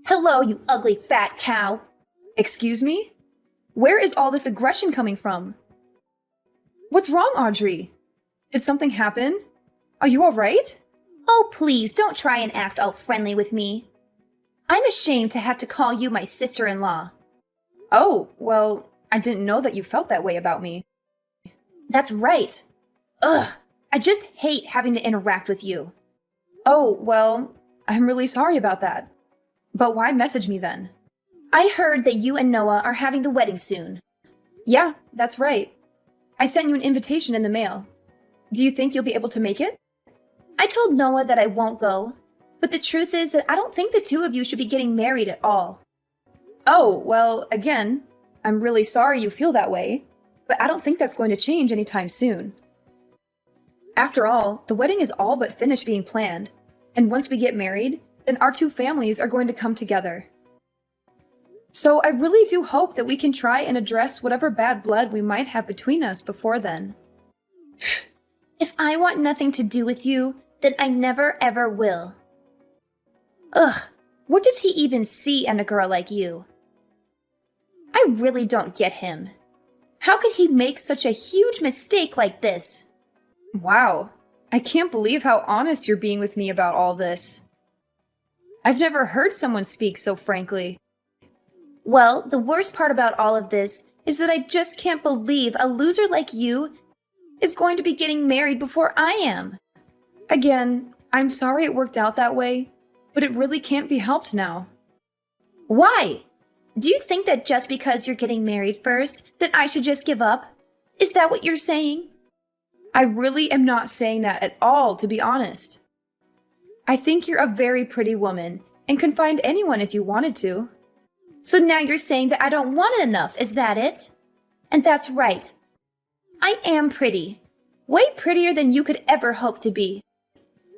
Hello, you ugly fat cow. Excuse me? Where is all this aggression coming from? What's wrong, Audrey? Did something happen? Are you all right? Oh, please don't try and act all friendly with me. I'm ashamed to have to call you my sister-in-law. Oh, well, I didn't know that you felt that way about me. That's right. Ugh, I just hate having to interact with you. Oh, well, I'm really sorry about that. But why message me then? I heard that you and Noah are having the wedding soon. Yeah, that's right. I sent you an invitation in the mail. Do you think you'll be able to make it? I told Noah that I won't go, but the truth is that I don't think the two of you should be getting married at all. Oh, well, again, I'm really sorry you feel that way, but I don't think that's going to change anytime soon. After all, the wedding is all but finished being planned, and once we get married, then our two families are going to come together. So I really do hope that we can try and address whatever bad blood we might have between us before then. If I want nothing to do with you, then I never ever will. Ugh, what does he even see in a girl like you? I really don't get him. How could he make such a huge mistake like this? Wow, I can't believe how honest you're being with me about all this. I've never heard someone speak so frankly. Well, the worst part about all of this is that I just can't believe a loser like you is going to be getting married before I am. Again, I'm sorry it worked out that way, but it really can't be helped now. Why? Do you think that just because you're getting married first, that I should just give up? Is that what you're saying? I really am not saying that at all, to be honest. I think you're a very pretty woman and can find anyone if you wanted to. So now you're saying that I don't want it enough, is that it? And that's right. I am pretty. Way prettier than you could ever hope to be.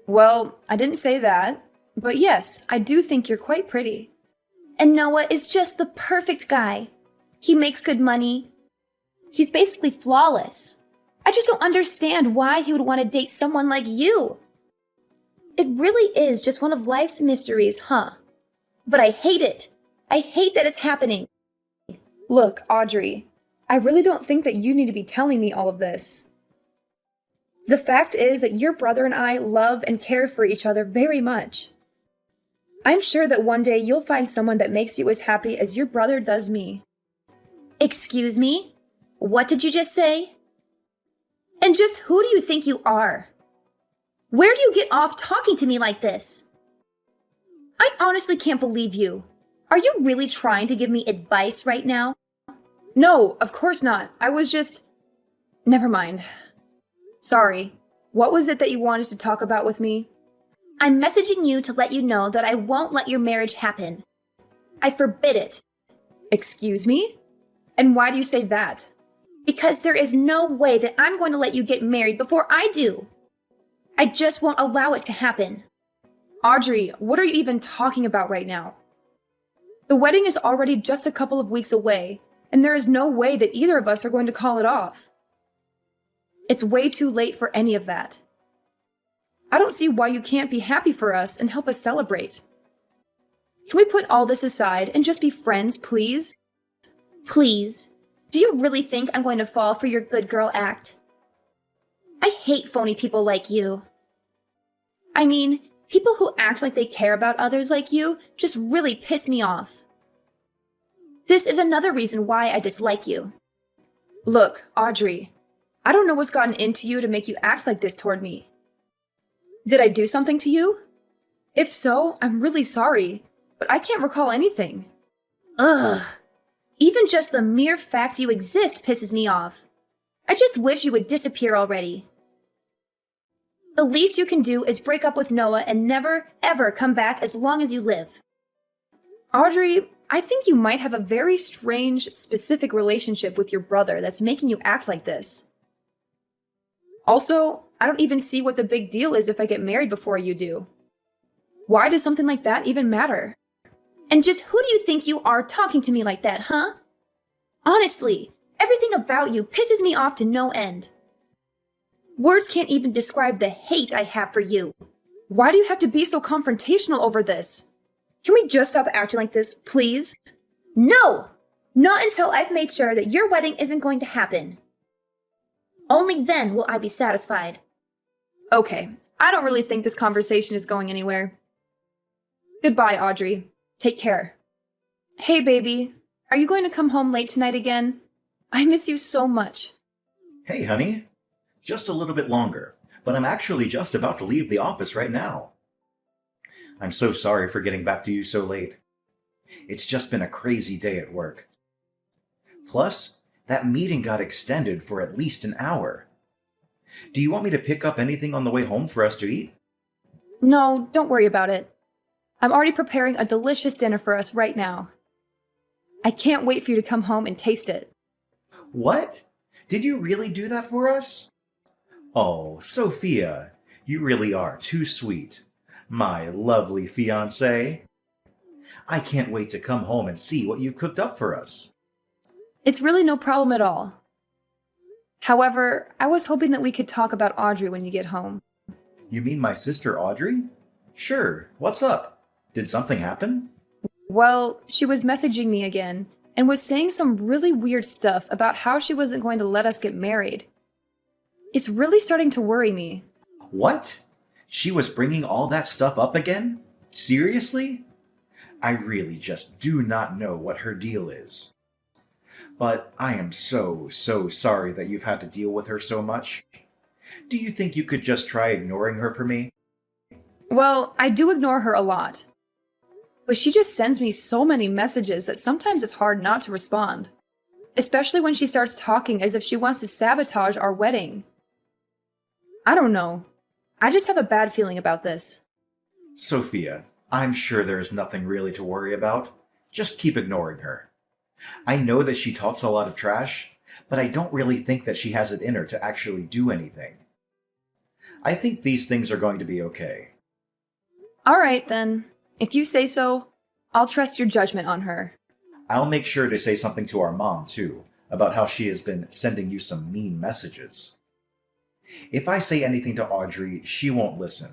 Well, I didn't say that, but yes, I do think you're quite pretty. And Noah is just the perfect guy. He makes good money. He's basically flawless. I just don't understand why he would want to date someone like you. It really is just one of life's mysteries, huh? But I hate it. I hate that it's happening. Look, Audrey, I really don't think that you need to be telling me all of this. The fact is that your brother and I love and care for each other very much. I'm sure that one day you'll find someone that makes you as happy as your brother does me. Excuse me? What did you just say? And just who do you think you are? Where do you get off talking to me like this? I honestly can't believe you. Are you really trying to give me advice right now? No, of course not. I was just... Never mind. Sorry. What was it that you wanted to talk about with me? I'm messaging you to let you know that I won't let your marriage happen. I forbid it. Excuse me? And why do you say that? Because there is no way that I'm going to let you get married before I do. I just won't allow it to happen. Audrey, what are you even talking about right now? The wedding is already just a couple of weeks away, and there is no way that either of us are going to call it off. It's way too late for any of that. I don't see why you can't be happy for us and help us celebrate. Can we put all this aside and just be friends, please? Please? Do you really think I'm going to fall for your good girl act? I hate phony people like you. I mean, people who act like they care about others like you just really piss me off. This is another reason why I dislike you. Look, Audrey, I don't know what's gotten into you to make you act like this toward me. Did I do something to you? If so, I'm really sorry, but I can't recall anything. Ugh. Even just the mere fact you exist pisses me off. I just wish you would disappear already. The least you can do is break up with Noah and never, ever come back as long as you live. Audrey, I think you might have a very strange, specific relationship with your brother that's making you act like this. Also, I don't even see what the big deal is if I get married before you do. Why does something like that even matter? And just who do you think you are talking to me like that, huh? Honestly, everything about you pisses me off to no end. Words can't even describe the hate I have for you. Why do you have to be so confrontational over this? Can we just stop acting like this, please? No! Not until I've made sure that your wedding isn't going to happen. Only then will I be satisfied. Okay, I don't really think this conversation is going anywhere. Goodbye, Audrey. Take care. Hey, baby. Are you going to come home late tonight again? I miss you so much. Hey, honey. Just a little bit longer, but I'm actually just about to leave the office right now. I'm so sorry for getting back to you so late. It's just been a crazy day at work. Plus, that meeting got extended for at least an hour. Do you want me to pick up anything on the way home for us to eat? No, don't worry about it. I'm already preparing a delicious dinner for us right now. I can't wait for you to come home and taste it. What? Did you really do that for us? Oh, Sophia, you really are too sweet. My lovely fiancée. I can't wait to come home and see what you've cooked up for us. It's really no problem at all. However, I was hoping that we could talk about Audrey when you get home. You mean my sister Audrey? Sure, what's up? Did something happen? Well, she was messaging me again and was saying some really weird stuff about how she wasn't going to let us get married. It's really starting to worry me. What? She was bringing all that stuff up again? Seriously? I really just do not know what her deal is. But I am so sorry that you've had to deal with her so much. Do you think you could just try ignoring her for me? Well, I do ignore her a lot. But she just sends me so many messages that sometimes it's hard not to respond. Especially when she starts talking as if she wants to sabotage our wedding. I don't know. I just have a bad feeling about this. Sophia, I'm sure there is nothing really to worry about. Just keep ignoring her. I know that she talks a lot of trash, but I don't really think that she has it in her to actually do anything. I think these things are going to be okay. All right, then. If you say so, I'll trust your judgment on her. I'll make sure to say something to our mom, too, about how she has been sending you some mean messages. If I say anything to Audrey, she won't listen,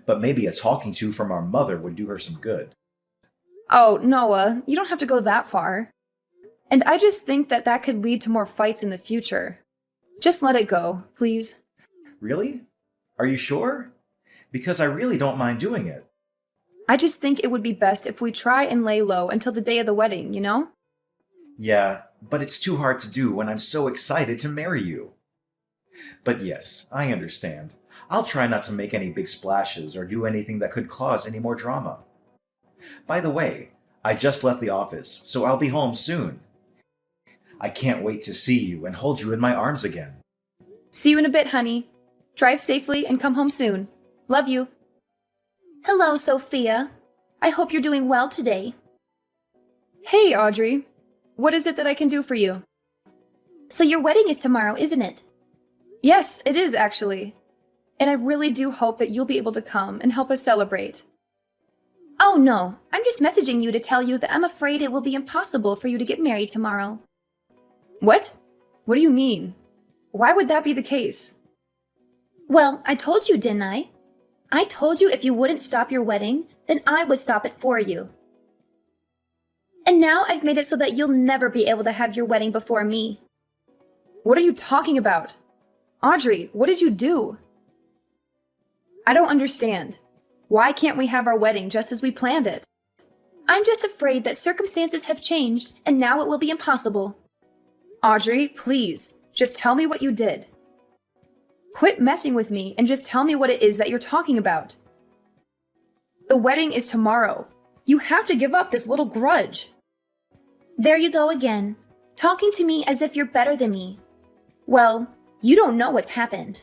but maybe a talking to from our mother would do her some good. Oh, Noah, you don't have to go that far. And I just think that that could lead to more fights in the future. Just let it go, please. Really? Are you sure? Because I really don't mind doing it. I just think it would be best if we try and lay low until the day of the wedding, you know? Yeah, but it's too hard to do when I'm so excited to marry you. But yes, I understand. I'll try not to make any big splashes or do anything that could cause any more drama. By the way, I just left the office, so I'll be home soon. I can't wait to see you and hold you in my arms again. See you in a bit, honey. Drive safely and come home soon. Love you. Hello, Sophia. I hope you're doing well today. Hey, Audrey. What is it that I can do for you? So your wedding is tomorrow, isn't it? Yes, it is actually. And I really do hope that you'll be able to come and help us celebrate. Oh no, I'm just messaging you to tell you that I'm afraid it will be impossible for you to get married tomorrow. What? What do you mean? Why would that be the case? Well, I told you, didn't I? I told you if you wouldn't stop your wedding, then I would stop it for you. And now I've made it so that you'll never be able to have your wedding before me. What are you talking about? Audrey, what did you do? I don't understand. Why can't we have our wedding just as we planned it? I'm just afraid that circumstances have changed and now it will be impossible. Audrey, please, just tell me what you did. Quit messing with me and just tell me what it is that you're talking about. The wedding is tomorrow. You have to give up this little grudge. There you go again, talking to me as if you're better than me. Well, you don't know what's happened.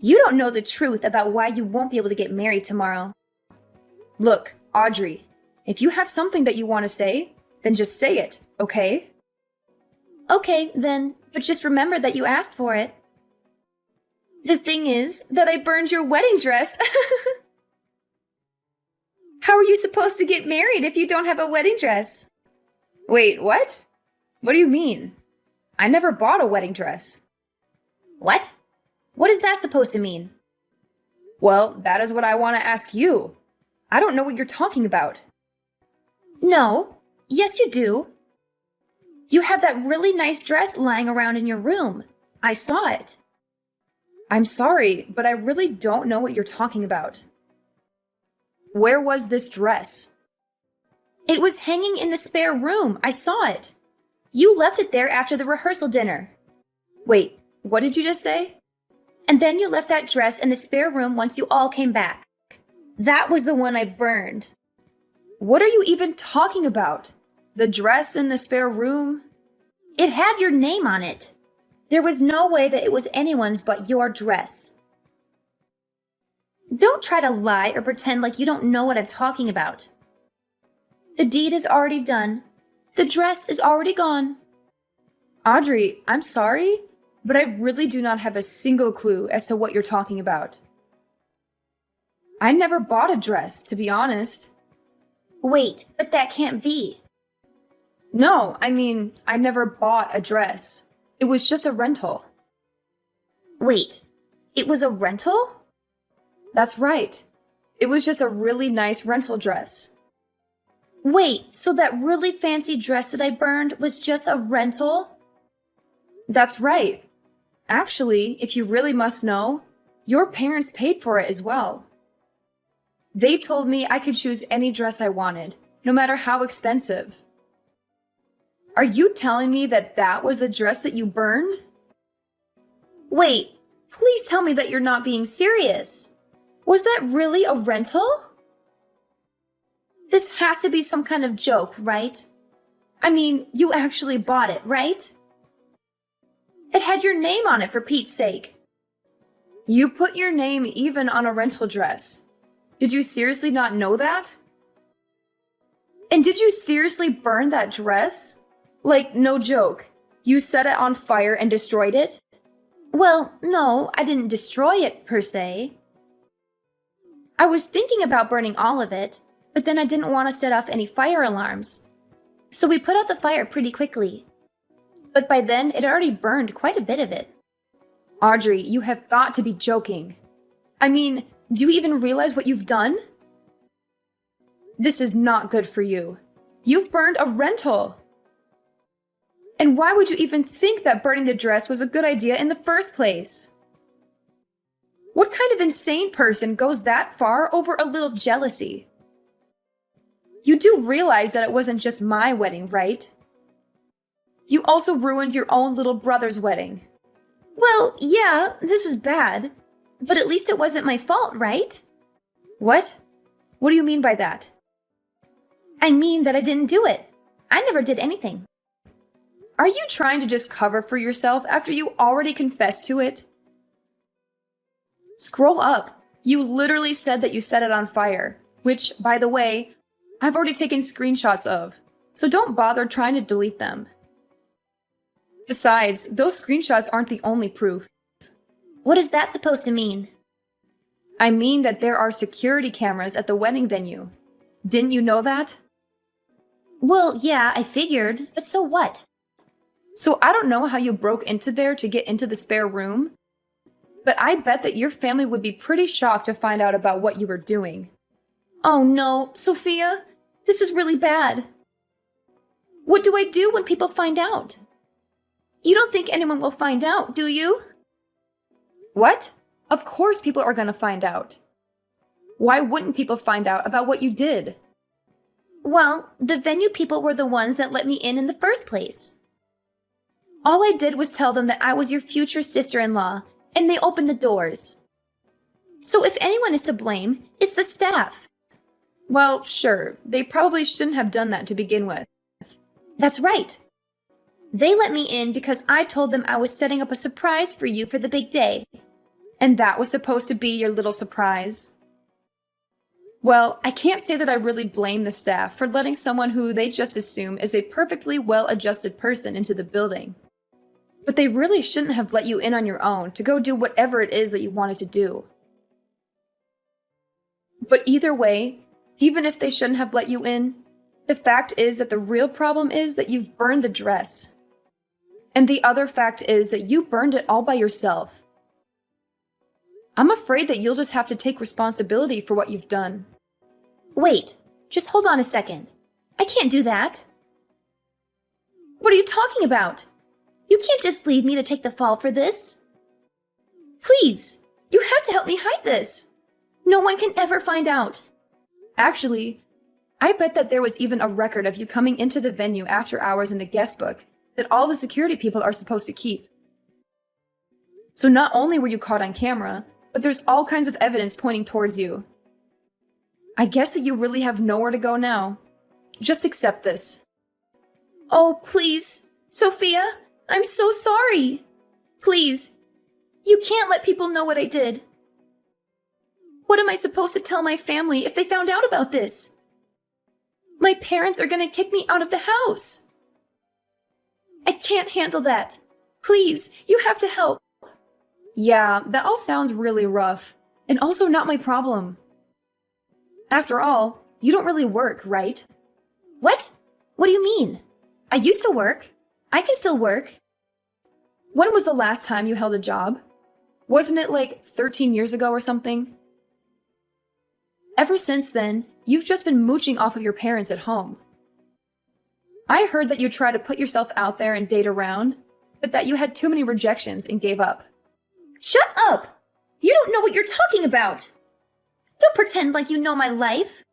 You don't know the truth about why you won't be able to get married tomorrow. Look, Audrey, if you have something that you want to say, then just say it, okay? Okay, then, but just remember that you asked for it. The thing is that I burned your wedding dress. How are you supposed to get married if you don't have a wedding dress? Wait, what? What do you mean? I never bought a wedding dress. What? What is that supposed to mean? Well, that is what I want to ask you. I don't know what you're talking about. No. Yes, you do. You have that really nice dress lying around in your room. I saw it. I'm sorry, but I really don't know what you're talking about. Where was this dress? It was hanging in the spare room. I saw it. You left it there after the rehearsal dinner. Wait, what did you just say? And then you left that dress in the spare room once you all came back. That was the one I burned. What are you even talking about? The dress in the spare room? It had your name on it. There was no way that it was anyone's but your dress. Don't try to lie or pretend like you don't know what I'm talking about. The deed is already done. The dress is already gone. Audrey, I'm sorry, but I really do not have a single clue as to what you're talking about. I never bought a dress, to be honest. Wait, but that can't be. No, I mean, I never bought a dress. It was just a rental. Wait, it was a rental? That's right. It was just a really nice rental dress. Wait, so that really fancy dress that I burned was just a rental? That's right. Actually, if you really must know, your parents paid for it as well. They told me I could choose any dress I wanted, no matter how expensive. Are you telling me that that was the dress that you burned? Wait, please tell me that you're not being serious. Was that really a rental? This has to be some kind of joke, right? I mean, you actually bought it, right? It had your name on it, for Pete's sake. You put your name even on a rental dress. Did you seriously not know that? And did you seriously burn that dress? Like, no joke. You set it on fire and destroyed it? Well, no, I didn't destroy it, per se. I was thinking about burning all of it, but then I didn't want to set off any fire alarms. So we put out the fire pretty quickly. But by then, it already burned quite a bit of it. Audrey, you have got to be joking. I mean, do you even realize what you've done? This is not good for you. You've burned a rental. And why would you even think that burning the dress was a good idea in the first place? What kind of insane person goes that far over a little jealousy? You do realize that it wasn't just my wedding, right? You also ruined your own little brother's wedding. Well, yeah, this is bad. But at least it wasn't my fault, right? What? What do you mean by that? I mean that I didn't do it. I never did anything. Are you trying to just cover for yourself after you already confessed to it? Scroll up. You literally said that you set it on fire, which, by the way, I've already taken screenshots of, so don't bother trying to delete them. Besides, those screenshots aren't the only proof. What is that supposed to mean? I mean that there are security cameras at the wedding venue. Didn't you know that? Well, yeah, I figured, but so what? So I don't know how you broke into there to get into the spare room, but I bet that your family would be pretty shocked to find out about what you were doing. Oh no, Sophia, this is really bad. What do I do when people find out? You don't think anyone will find out, do you? What? Of course people are going to find out. Why wouldn't people find out about what you did? Well, the venue people were the ones that let me in the first place. All I did was tell them that I was your future sister-in-law, and they opened the doors. So if anyone is to blame, it's the staff. Well, sure, they probably shouldn't have done that to begin with. That's right. They let me in because I told them I was setting up a surprise for you for the big day. And that was supposed to be your little surprise. Well, I can't say that I really blame the staff for letting someone who they just assume is a perfectly well-adjusted person into the building. But they really shouldn't have let you in on your own to go do whatever it is that you wanted to do. But either way, even if they shouldn't have let you in, the fact is that the real problem is that you've burned the dress. And the other fact is that you burned it all by yourself. I'm afraid that you'll just have to take responsibility for what you've done. Wait, just hold on a second. I can't do that. What are you talking about? You can't just leave me to take the fall for this. Please, you have to help me hide this. No one can ever find out. Actually, I bet that there was even a record of you coming into the venue after hours in the guest book that all the security people are supposed to keep. So not only were you caught on camera, but there's all kinds of evidence pointing towards you. I guess that you really have nowhere to go now. Just accept this. Oh, please, Sophia, I'm so sorry. Please, you can't let people know what I did. What am I supposed to tell my family if they found out about this? My parents are gonna kick me out of the house. I can't handle that. Please, you have to help. Yeah, that all sounds really rough, and also not my problem. After all, you don't really work, right? What? What do you mean? I used to work. I can still work. When was the last time you held a job? Wasn't it like 13 years ago or something? Ever since then, you've just been mooching off of your parents at home. I heard that you tried to put yourself out there and date around, but that you had too many rejections and gave up. Shut up! You don't know what you're talking about! Don't pretend like you know my life.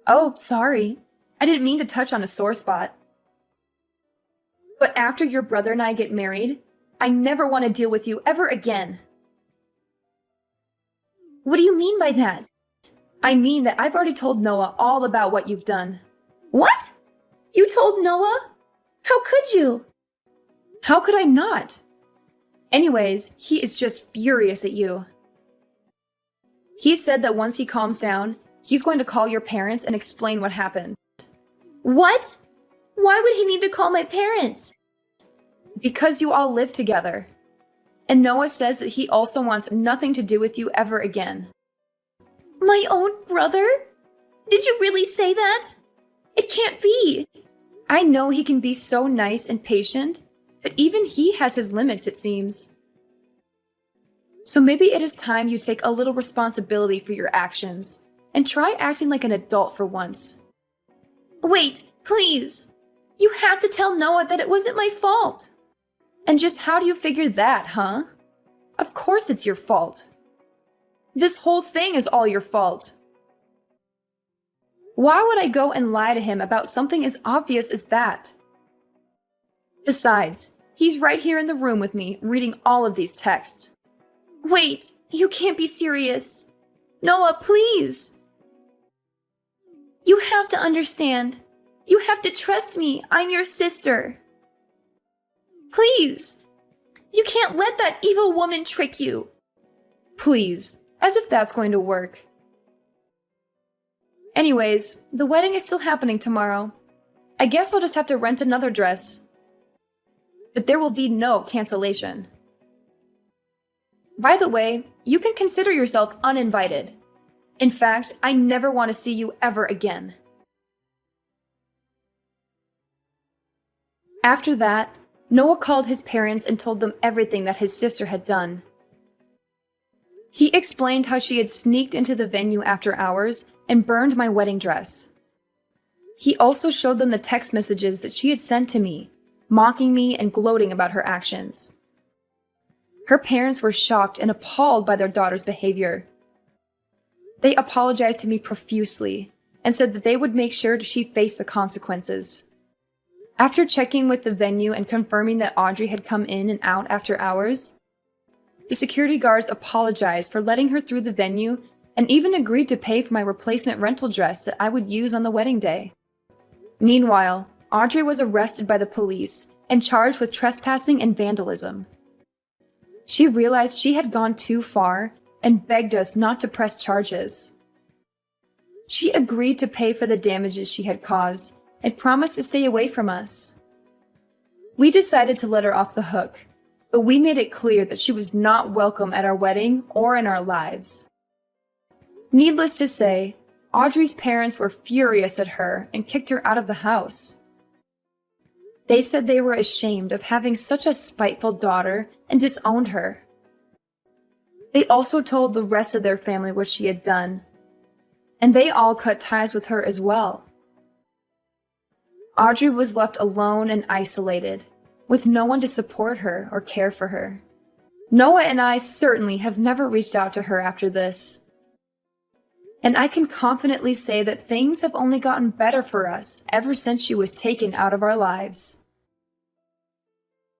Oh, sorry. I didn't mean to touch on a sore spot. But after your brother and I get married, I never want to deal with you ever again. What do you mean by that? I mean that I've already told Noah all about what you've done. What? You told Noah? How could you? How could I not? Anyways, he is just furious at you. He said that once he calms down, he's going to call your parents and explain what happened. What? Why would he need to call my parents? Because you all live together. And Noah says that he also wants nothing to do with you ever again. My own brother? Did you really say that? It can't be. I know he can be so nice and patient, but even he has his limits, it seems. So maybe it is time you take a little responsibility for your actions and try acting like an adult for once. Wait, please. You have to tell Noah that it wasn't my fault. And just how do you figure that, huh? Of course it's your fault. This whole thing is all your fault. Why would I go and lie to him about something as obvious as that? Besides, he's right here in the room with me, reading all of these texts. Wait, you can't be serious. Noah, please. You have to understand. You have to trust me. I'm your sister. Please. You can't let that evil woman trick you. Please, as if that's going to work. Anyways, the wedding is still happening tomorrow. I guess I'll just have to rent another dress. But there will be no cancellation. By the way, you can consider yourself uninvited. In fact, I never want to see you ever again. After that, Noah called his parents and told them everything that his sister had done. He explained how she had sneaked into the venue after hours and burned my wedding dress. He also showed them the text messages that she had sent to me, mocking me and gloating about her actions. Her parents were shocked and appalled by their daughter's behavior. They apologized to me profusely and said that they would make sure she faced the consequences. After checking with the venue and confirming that Audrey had come in and out after hours, the security guards apologized for letting her through the venue and even agreed to pay for my replacement rental dress that I would use on the wedding day. Meanwhile, Audrey was arrested by the police and charged with trespassing and vandalism. She realized she had gone too far and begged us not to press charges. She agreed to pay for the damages she had caused and promised to stay away from us. We decided to let her off the hook, but we made it clear that she was not welcome at our wedding or in our lives. Needless to say, Audrey's parents were furious at her and kicked her out of the house. They said they were ashamed of having such a spiteful daughter and disowned her. They also told the rest of their family what she had done. and they all cut ties with her as well. Audrey was left alone and isolated, with no one to support her or care for her. Noah and I certainly have never reached out to her after this. And I can confidently say that things have only gotten better for us ever since she was taken out of our lives.